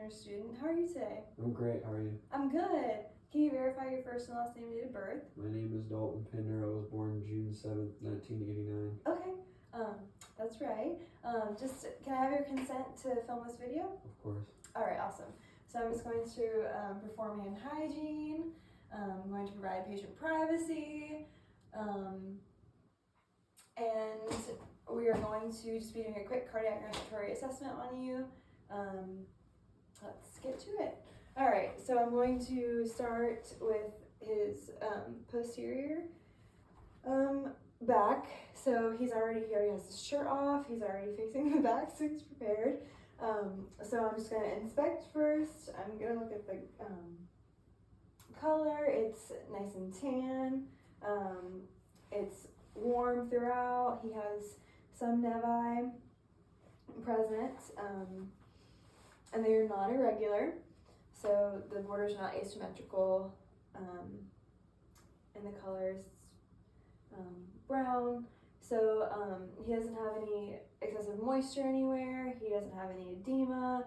honor student. How are you today? I'm great. How are you? I'm good. Can you verify your first and last name, date of birth? My name is Dalton Pinder. I was born June 7th, 1989. Okay. That's right. Just can I have your consent to film this video? Of course. All right. Awesome. So I'm just going to perform hand hygiene. I'm going to provide patient privacy. And we are going to just be doing a quick cardiac respiratory assessment on you. Let's get to it. All right, so I'm going to start with his posterior back. So he already has his shirt off. He's already facing the back, so he's prepared. So I'm just going to inspect first. I'm going to look at the color. It's nice and tan. It's warm throughout. He has some nevi present, and they're not irregular, so the borders are not asymmetrical, and the color's brown. So he doesn't have any excessive moisture anywhere. He doesn't have any edema.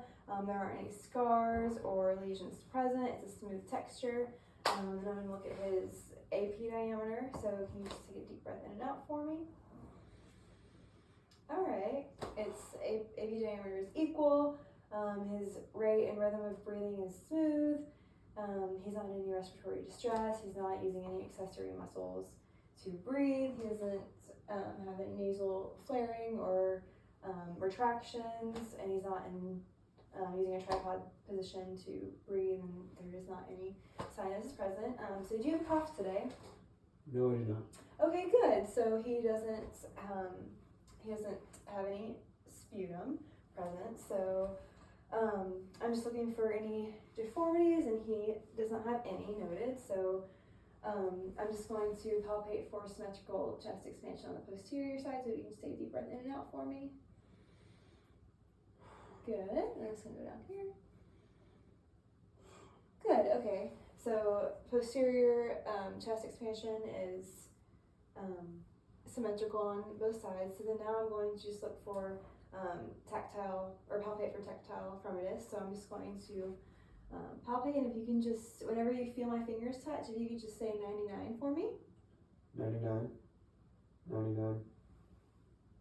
There aren't any scars or lesions present. It's a smooth texture. And I'm going to look at his AP diameter. So can you just take a deep breath in and out for me? All right. Its AP diameter is equal. His rate and rhythm of breathing is smooth. He's not in any respiratory distress. He's not using any accessory muscles to breathe. He doesn't have any nasal flaring or retractions, and he's not in using a tripod position to breathe, and there is not any sinus present. So do you have a cough today? No, I do not. Okay, good. So he doesn't have any sputum present. So I'm just looking for any deformities, and he does not have any noted. So I'm just going to palpate for symmetrical chest expansion on the posterior side, so you can just take a deep breath in and out for me. Good. And I'm just going to go down here. Good. Okay. So posterior chest expansion is symmetrical on both sides. So then now I'm going to just look for tactile, or palpate for tactile fremitus. So I'm just going to palpate, and if you can just, whenever you feel my fingers touch, if you could just say 99 for me. 99, 99,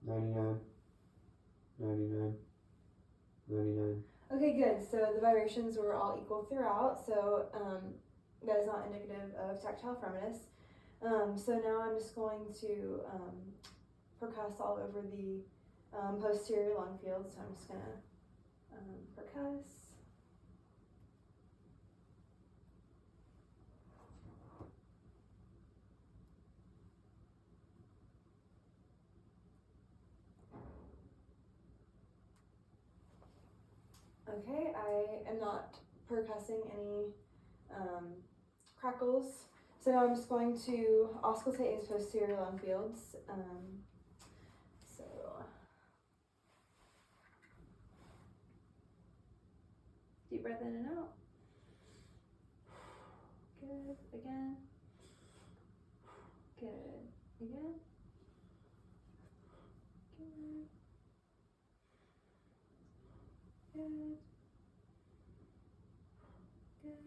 99, 99, 99. Okay, good. So the vibrations were all equal throughout. So that is not indicative of tactile fremitus. So now I'm just going to percuss all over the posterior lung field. So I'm just going to percuss. Okay, I am not percussing any crackles. So now I'm just going to auscultate his posterior lung fields. So deep breath in and out. Good. Again. Good. Again. Good. Good. Good.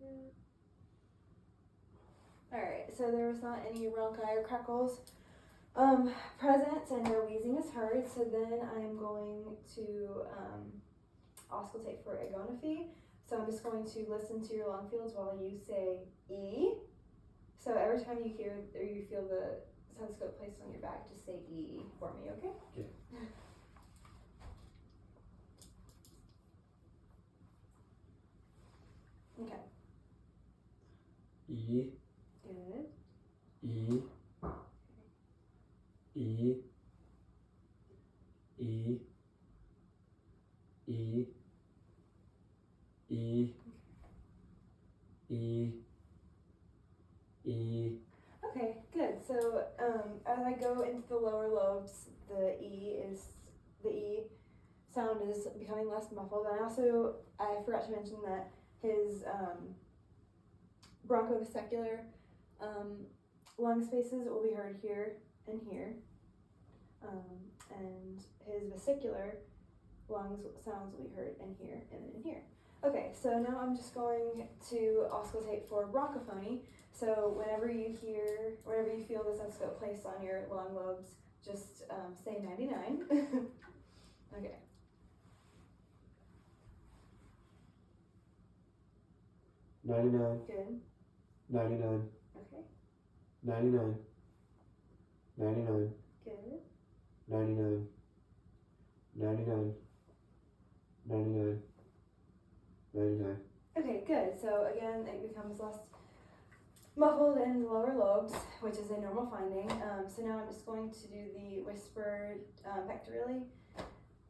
Good. Alright, so there was not any bronchi or crackles present, and no wheezing is heard. So then I'm going to auscultate for agonaphy. So I'm just going to listen to your lung fields while you say E. So every time you hear or you feel the stethoscope placed on your back, just say E for me, okay? Okay. Okay. E. Good. E. E. E. E. E. E. E. Okay, good. So as I go into the lower lobes, the E sound is becoming less muffled. And I forgot to mention that his bronchovascular lung spaces will be heard here and here. and his vesicular lungs sounds will be heard in here and in here. Okay, so now I'm just going to auscultate for bronchophony. So whenever you feel the stethoscope placed on your lung lobes, just say 99. Okay. 99. Good. 99. Okay. 99. 99. Good. 99. 99. 99. 99. Okay, good. So again, it becomes less muffled in the lower lobes, which is a normal finding. So now I'm just going to do the whisper pectorally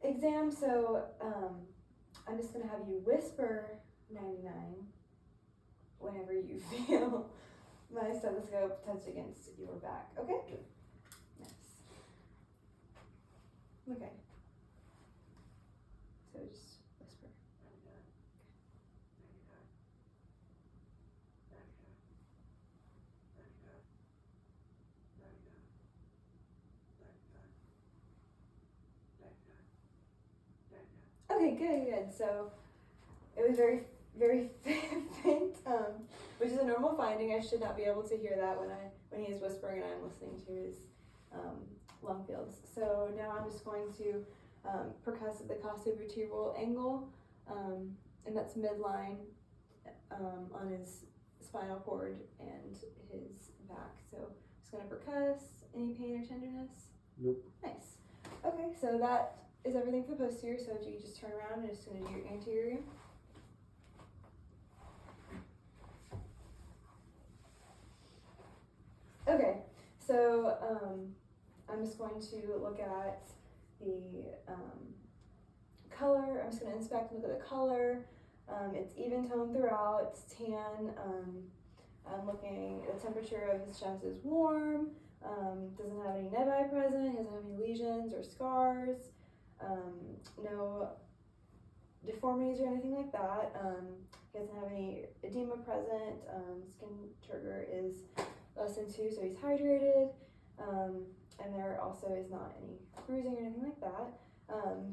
exam. So I'm just going to have you whisper 99 whenever you feel my stethoscope touch against your back. Okay? Nice. Okay. So just whisper. Okay, good. So it was very, very faint, which is a normal finding. I should not be able to hear that when he is whispering and I'm listening to his lung fields. So now I'm just going to percuss at the costovertebral angle, and that's midline on his spinal cord and his back. So I'm just going to percuss. Any pain or tenderness? Nope. Nice. Okay, so that is everything for the posterior. So if you just turn around and just going to do your anterior. Okay, so I'm just going to look at the color. I'm just going to inspect and look at the color. It's even tone throughout. It's tan. I'm looking at the temperature of his chest is warm. Doesn't have any nevi present. He doesn't have any lesions or scars. No deformities or anything like that. He doesn't have any edema present. Skin turgor is less than 2, so he's hydrated. And there also is not any bruising or anything like that.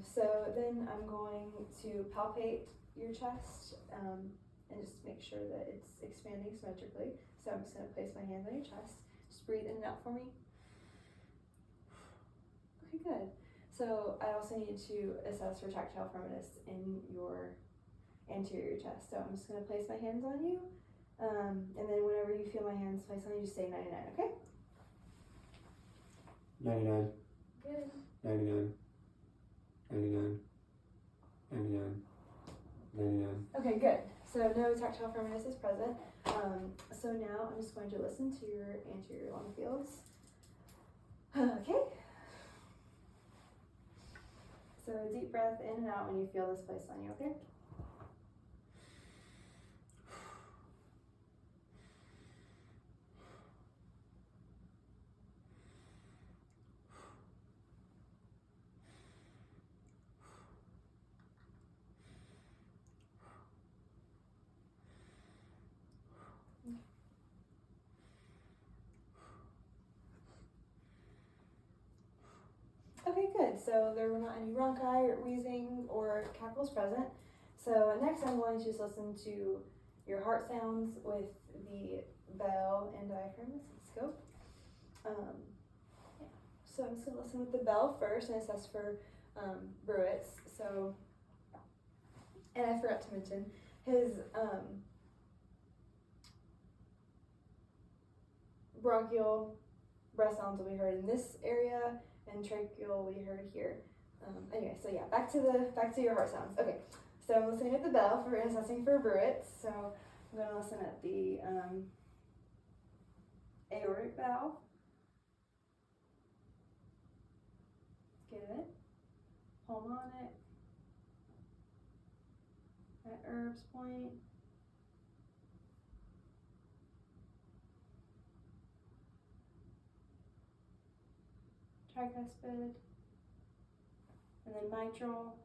So then I'm going to palpate your chest and just make sure that it's expanding symmetrically. So I'm just going to place my hands on your chest. Just breathe in and out for me. Okay, good. So I also need to assess for tactile firmness in your anterior chest. So I'm just going to place my hands on you. And then whenever you feel my hands placed on you, just say 99, okay? 99. Good. 99. 99. 99. 99. Okay, good. So no tactile firmness is present. So now I'm just going to listen to your anterior lung fields. Okay. So a deep breath in and out when you feel this placed on you, okay? Okay, good. So there were not any rhonchi or wheezing or cackles present. So next I'm going to just listen to your heart sounds with the bell and diaphragm scope. Yeah. So I'm just going to listen with the bell first and assess for bruits. So, and I forgot to mention, his bronchial breath sounds will be heard in this area, and tracheal will be heard here. Anyway, so yeah, back to your heart sounds. Okay, so I'm listening at the bell for assessing for bruits. So I'm going to listen at the aortic valve. Good. Pulmonic. At Erb's point. Tricuspid, and then mitral.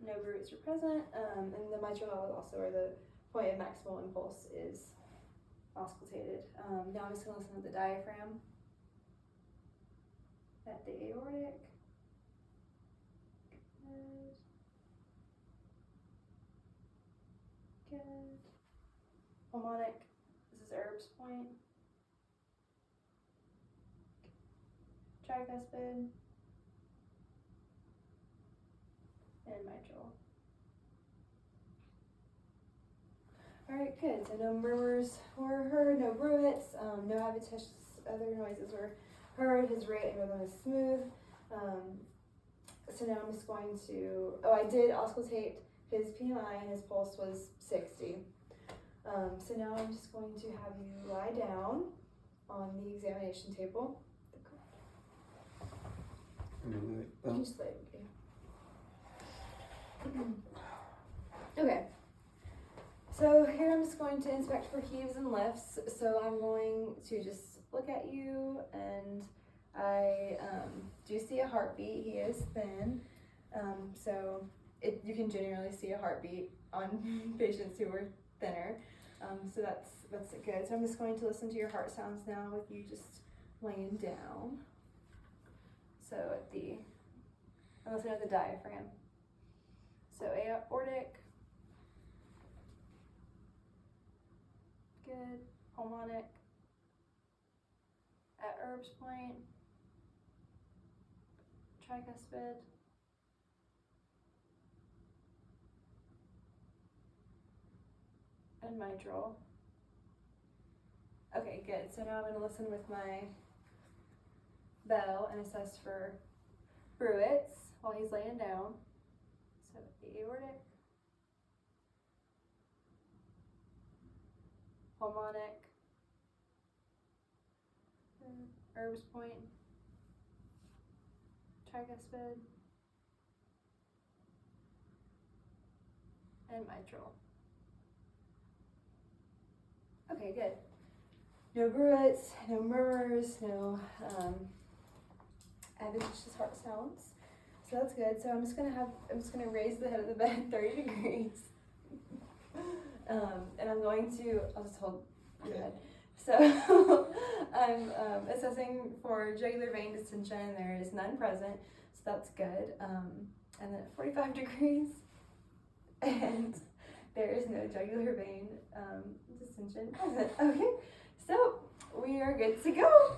No bruits are present, and the mitral valve is also where the point of maximal impulse is auscultated. Now I'm just going to listen to the diaphragm. at the aortic. Good. Good. Pulmonic. This is Erb's point. Tricuspid. And mitral. Alright, good. So no murmurs were heard, no bruits, no habitations, other noises were heard. His rate and rhythm is smooth. So now I'm just going to, I did auscultate his PMI and his pulse was 60. So now I'm just going to have you lie down on the examination table. You can just lay it. Okay. So here I'm just going to inspect for heaves and lifts. So I'm going to just look at you, and I do see a heartbeat. He is thin. So you can generally see a heartbeat on patients who are thinner. So that's good. So I'm just going to listen to your heart sounds now with you just laying down. So I'm listening at the diaphragm. So aortic. Good. Pulmonic. At Erb's point. Tricuspid. And mitral. Okay, good. So now I'm going to listen with my bell and assess for bruits while he's laying down. So the aortic, pulmonic, Erb's point, tricuspid, and mitral. Okay, good. No bruits, no murmurs, no adventitious heart sounds. So that's good. So I'm just gonna raise the head of the bed 30 degrees. And I'll just hold your head. So I'm assessing for jugular vein distension. There is none present, so that's good. And then at 45 degrees, and there is no jugular vein distension present. Okay, so we are good to go.